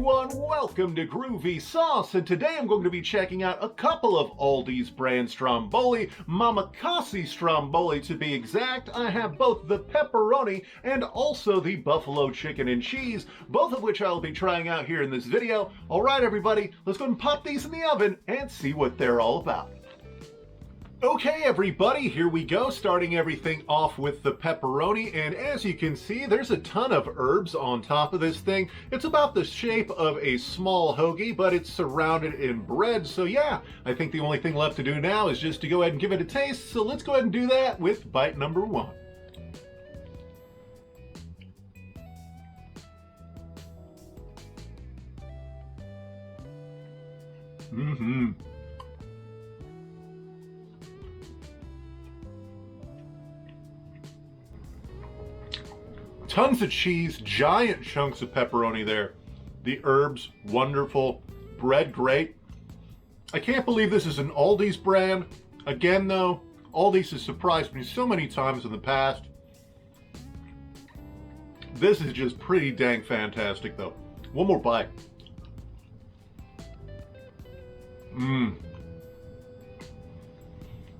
everyone, welcome to Groovy Sauce, and today I'm going to be checking out a couple of Aldi's brand Stromboli, Huma-Huma Stromboli to be exact. I have both the pepperoni and also the buffalo chicken and cheese, both of which I'll be trying out here in this video. Alright everybody, let's go and pop these in the oven and see what they're all about. Okay everybody, here we go, starting everything off with the pepperoni, and as you can see, there's a ton of herbs on top of this thing. It's about the shape of a small hoagie, but it's surrounded in bread, so yeah, I think the only thing left to do now is just to go ahead and give it a taste, so let's go ahead and do that with bite number one. Tons of cheese, giant chunks of pepperoni there. The herbs, wonderful. Bread, great. I can't believe this is an Aldi's brand. Again though, Aldi's has surprised me so many times in the past. This is just pretty dang fantastic though. One more bite.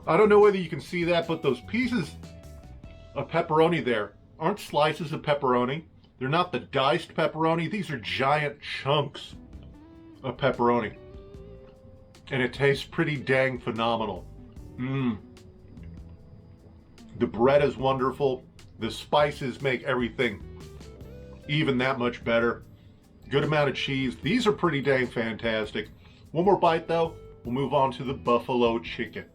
I don't know whether you can see that, but those pieces of pepperoni there aren't slices of pepperoni. They're not the diced pepperoni. These are giant chunks of pepperoni. And it tastes pretty dang phenomenal. The bread is wonderful. The spices make everything even that much better. Good amount of cheese. These are pretty dang fantastic. One more bite though, we'll move on to the buffalo chicken.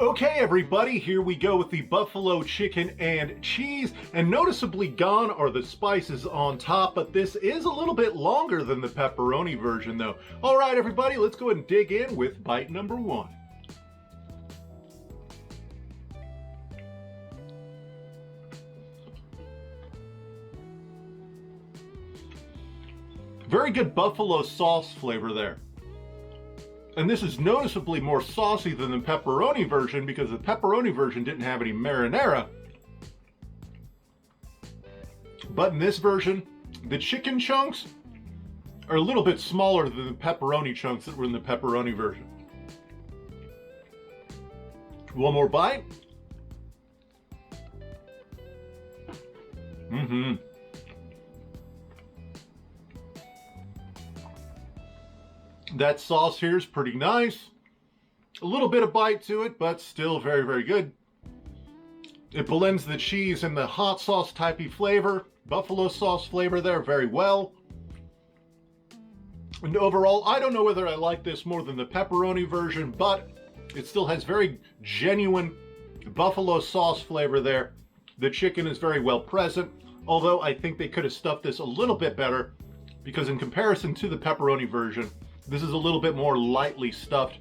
Okay everybody, here we go with the buffalo chicken and cheese, and noticeably gone are the spices on top, but this is a little bit longer than the pepperoni version though. Alright everybody, let's go ahead and dig in with bite number one. Very good buffalo sauce flavor there. And this is noticeably more saucy than the pepperoni version because the pepperoni version didn't have any marinara. But in this version, the chicken chunks are a little bit smaller than the pepperoni chunks that were in the pepperoni version. One more bite. That sauce here is pretty nice. A little bit of bite to it, but still very, very good. It blends the cheese and the hot sauce typey flavor, buffalo sauce flavor there very well. And overall, I don't know whether I like this more than the pepperoni version, but it still has very genuine buffalo sauce flavor there. The chicken is very well present, although I think they could have stuffed this a little bit better because in comparison to the pepperoni version, this is a little bit more lightly stuffed,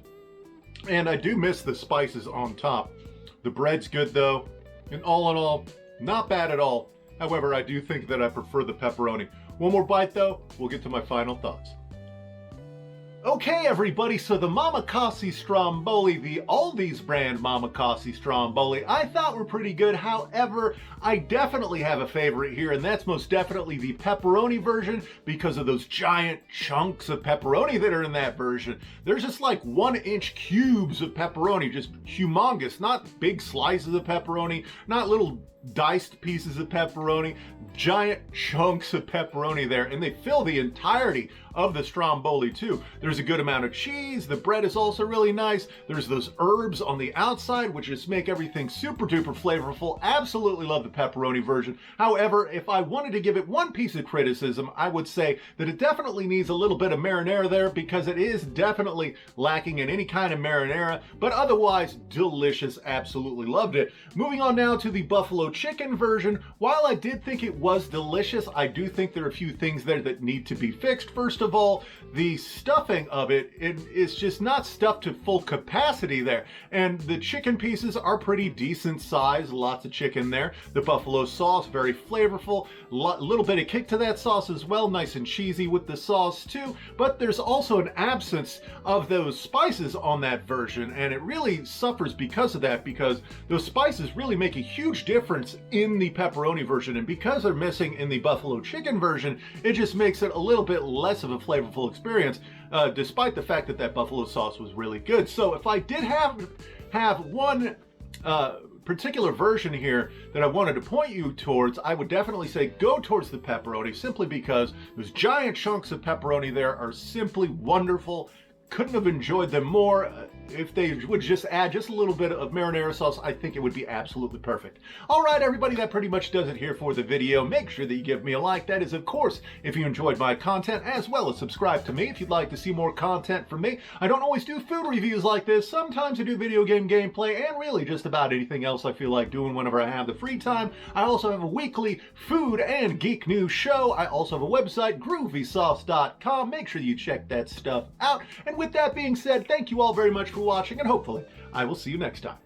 and I do miss the spices on top. The bread's good though, and all in all, not bad at all. However, I do think that I prefer the pepperoni. One more bite though, we'll get to my final thoughts. Okay everybody, so the Huma-Huma Stromboli, the Aldi's brand Huma-Huma Stromboli, I thought were pretty good. However, I definitely have a favorite here, and that's most definitely the pepperoni version because of those giant chunks of pepperoni that are in that version. There's just like 1-inch cubes of pepperoni, just humongous, not big slices of pepperoni, not little diced pieces of pepperoni, giant chunks of pepperoni there, and they fill the entirety of the Stromboli too. There's a good amount of cheese, the bread is also really nice, there's those herbs on the outside which just make everything super duper flavorful. Absolutely love the pepperoni version. However, if I wanted to give it one piece of criticism, I would say that it definitely needs a little bit of marinara there because it is definitely lacking in any kind of marinara, but otherwise delicious, absolutely loved it. Moving on now to the buffalo chicken version. While I did think it was delicious, I do think there are a few things there that need to be fixed. First of all, the stuffing of it is just not stuffed to full capacity there, and the chicken pieces are pretty decent size, lots of chicken there. The buffalo sauce, very flavorful, little bit of kick to that sauce as well, nice and cheesy with the sauce too, but there's also an absence of those spices on that version, and it really suffers because of that, because those spices really make a huge difference difference in the pepperoni version, and because they're missing in the buffalo chicken version, it just makes it a little bit less of a flavorful experience, despite the fact that that buffalo sauce was really good. So if I did have one particular version here that I wanted to point you towards, I would definitely say go towards the pepperoni, simply because those giant chunks of pepperoni there are simply wonderful. Couldn't have enjoyed them more. If they would just add just a little bit of marinara sauce, I think it would be absolutely perfect. All right, everybody, that pretty much does it here for the video. Make sure that you give me a like. That is, of course, if you enjoyed my content, as well as subscribe to me if you'd like to see more content from me. I don't always do food reviews like this. Sometimes I do video game gameplay and really just about anything else I feel like doing whenever I have the free time. I also have a weekly food and geek news show. I also have a website, groovysauce.com. Make sure you check that stuff out. And with that being said, thank you all very much for watching, and hopefully I will see you next time.